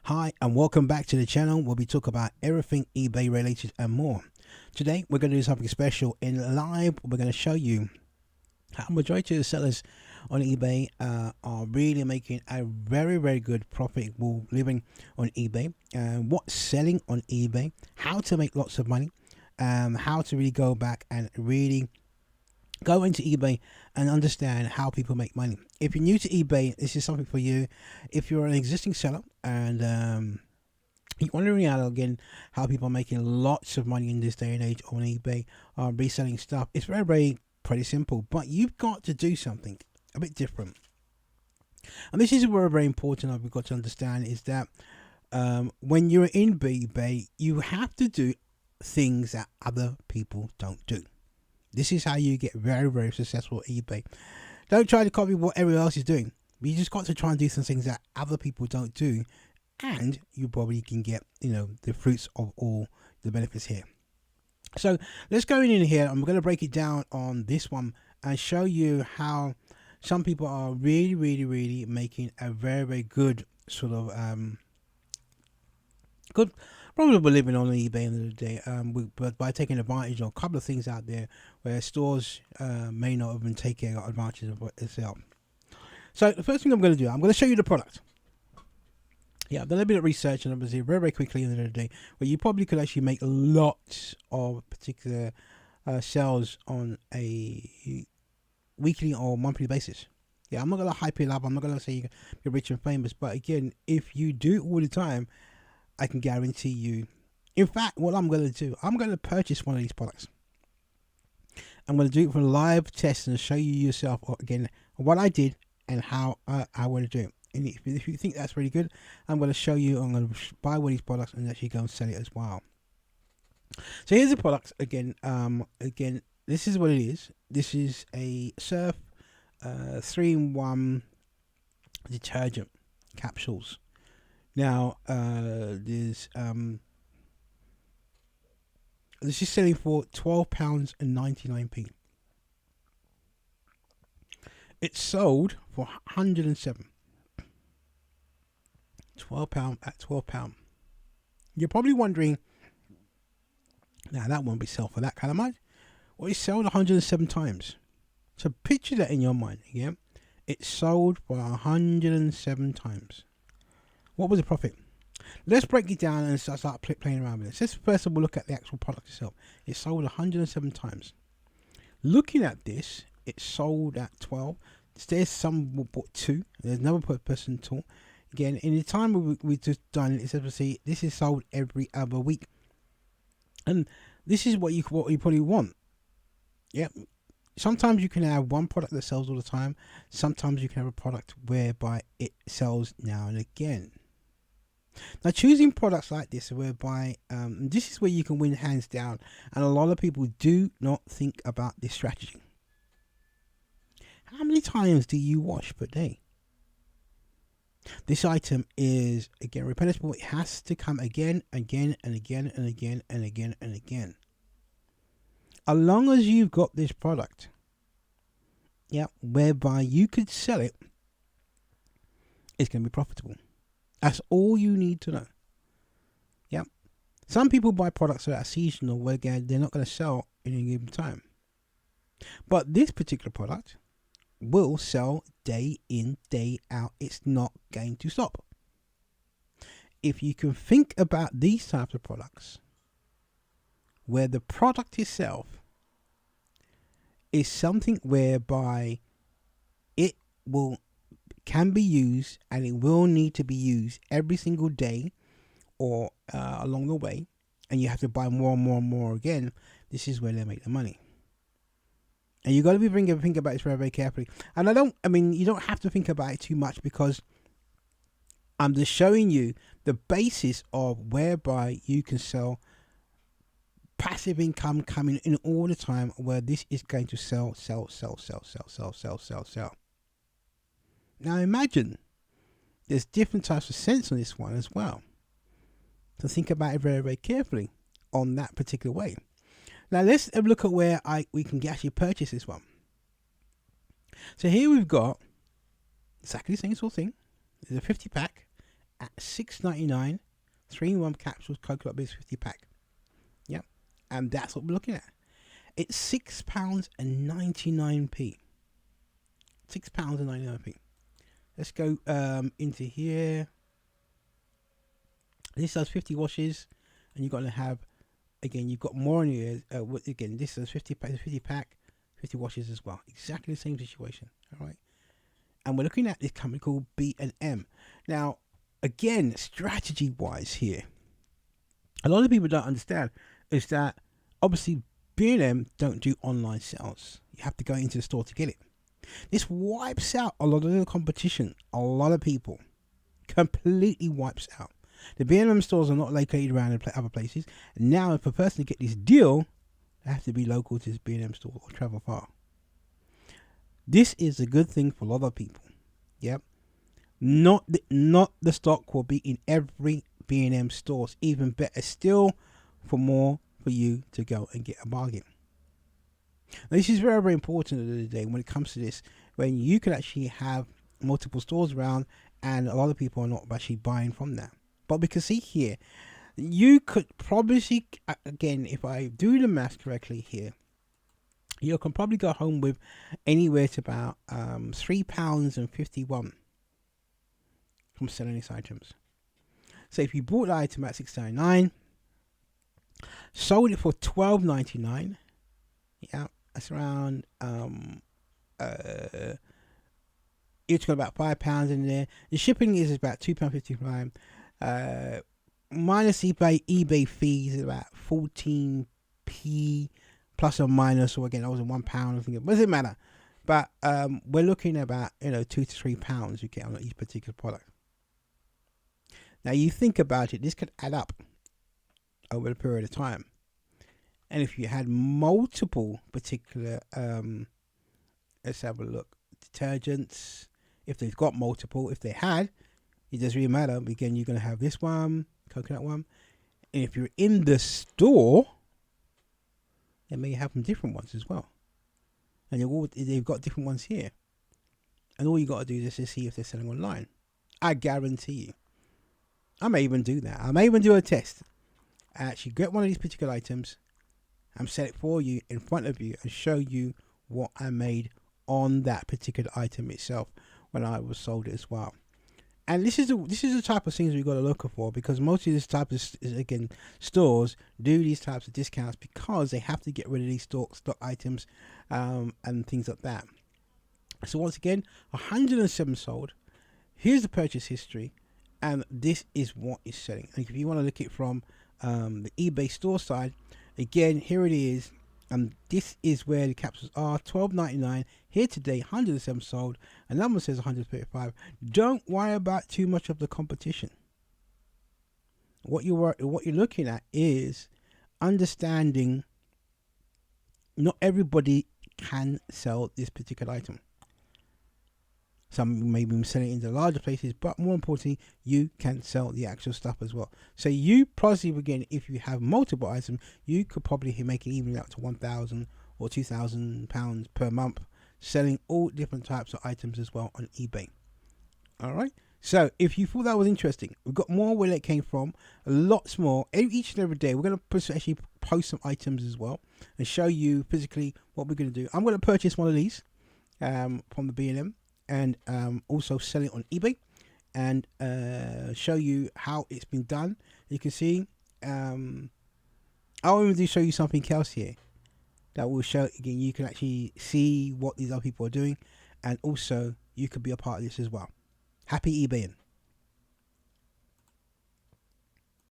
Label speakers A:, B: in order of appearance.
A: Hi and welcome back to the channel where we talk about everything eBay related and more. Today we're going to do something special in live. We're going to show you how majority of the sellers on eBay are really making a very good profitable living on eBay, and what's selling on eBay, how to make lots of money, how to really go back and really go into eBay and understand how people make money. If you're new to eBay, this is something for you. If you're an existing seller and you're wondering out again how people are making lots of money in this day and age on eBay, reselling stuff, it's very pretty simple, but you've got to do something a bit different. And this is very important. I've got to understand is that when you're in eBay, you have to do things that other people don't do. This is how you get very successful at eBay. Don't try to copy what everyone else is doing. You just got to try and do some things that other people don't do, and you probably can get, the fruits of all the benefits here. So let's go in here. I'm going to break it down on this one and show you how some people are really making a very good sort of good profitable living on eBay at the end of the day, but by taking advantage of a couple of things out there where stores may not even take advantage of itself. So the first thing I'm going to do, I'm going to show you the product. Yeah, I've done a bit of research and obviously very quickly at the end of the day, where you probably could actually make lots of particular sales on a weekly or monthly basis. Yeah, I'm not going to hype it up. I'm not going to say you're rich and famous, but again, if you do it all the time, I can guarantee you. In fact, what I'm going to do, I'm going to purchase one of these products. I'm going to do it for a live test and show you yourself again what I did and how I want to do it. And if you think that's really good, I'm going to show you. I'm going to buy one of these products and actually go and sell it as well. So here's the product again. Again, this is what it is. This is a Surf 3-in-1 detergent capsules. Now, this is selling for £12.99. It's sold for 107. £12 at £12. You're probably wondering, now that won't be sold for that kind of money. Well, it's sold 107 times. So picture that in your mind. Yeah, it's sold for 107 times. What was the profit? Let's break it down and start playing around with this. Let's first of all look at the actual product itself. It sold 107 times. Looking at this, it sold at 12. There's some bought 2. There's another person taught. Again, in the time we just done, it's obviously this is sold every other week, and this is what you probably want. Yeah. Sometimes you can have one product that sells all the time. Sometimes you can have a product whereby it sells now and again. Now, choosing products like this, whereby this is where you can win hands down, and a lot of people do not think about this strategy. How many times do you wash per day? This item is again replenishable. It has to come again. As long as you've got this product, yeah, whereby you could sell it, it's going to be profitable. That's all you need to know. Yeah. Some people buy products that are seasonal, where again they're not going to sell in a given time. But this particular product will sell day in, day out. It's not going to stop. If you can think about these types of products, where the product itself is something whereby it can be used, and it will need to be used every single day or along the way, and you have to buy more and more again, this is where they make the money. And you got to be think about this very carefully. And you don't have to think about it too much, because I'm just showing you the basis of whereby you can sell passive income coming in all the time, where this is going to sell. Now imagine there's different types of cents on this one as well. So think about it very carefully on that particular way. Now let's have a look at where we can actually purchase this one. So here we've got exactly the same sort of thing. There's a 50 pack at $6.99, 3-in-1 capsules, coconut base 50 pack. Yep, and that's what we're looking at. It's £6.99. £6.99. Let's go into here. This does 50 washes, and you're going to have, again, you've got more in here. Again, this does 50 pack, 50 washes as well. Exactly the same situation. All right. And we're looking at this company called B&M. Now, again, strategy-wise here, a lot of people don't understand is that obviously B&M don't do online sales. You have to go into the store to get it. This wipes out a lot of the competition. A lot of people completely wipes out. The B&M stores are not located around other places. Now, if a person to get this deal, they have to be local to this B&M store or travel far. This is a good thing for a lot of people. Yep. Not the stock will be in every B&M stores. Even better still, for more for you to go and get a bargain. Now, this is very, very important at the end of the day when it comes to this, when you can actually have multiple stores around and a lot of people are not actually buying from that. But we can see here, you could probably see, again, if I do the math correctly here, you can probably go home with anywhere to about £3.51 from selling these items. So if you bought the item at $6.99, sold it for $12.99, yeah, that's around each got about £5 in there. The shipping is about £2.55. Minus eBay fees is about 14p plus or minus, or again, that was £1. I think it doesn't matter. But we're looking at about £2 to £3 you get on each particular product. Now you think about it, this could add up over a period of time. And if you had multiple particular, let's have a look, detergents, if they've got multiple, if they had, it doesn't really matter. Again, you're going to have this one, coconut one. And if you're in the store, they may have some different ones as well. And they've got different ones here. And all you got to do is just see if they're selling online. I guarantee you. I may even do that. I may even do a test. I actually get one of these particular items and set it for you in front of you and show you what I made on that particular item itself when I was sold it as well. And this is the type of things we've got to look for, because most of this type of stores do these types of discounts because they have to get rid of these stock items and things like that. So once again, 107 sold. Here's the purchase history, and this is what is selling. And if you want to look at it from the eBay store side, again, here it is. This is where the capsules are, $12.99 here today, 107 sold. Another one says 135. Don't worry about too much of the competition. What you're looking at is understanding not everybody can sell this particular item. Some may be selling it in the larger places, but more importantly, you can sell the actual stuff as well. So you possibly, again, if you have multiple items, you could probably make it even up to £1,000 or £2,000 per month, selling all different types of items as well on eBay. All right. So if you thought that was interesting, we've got more where that came from, lots more. Each and every day, we're going to actually post some items as well and show you physically what we're going to do. I'm going to purchase one of these from the B&M. And also sell it on eBay and show you how it's been done. You can see I'll even show you something else here that will show, again, you can actually see what these other people are doing, and also you could be a part of this as well. Happy eBaying.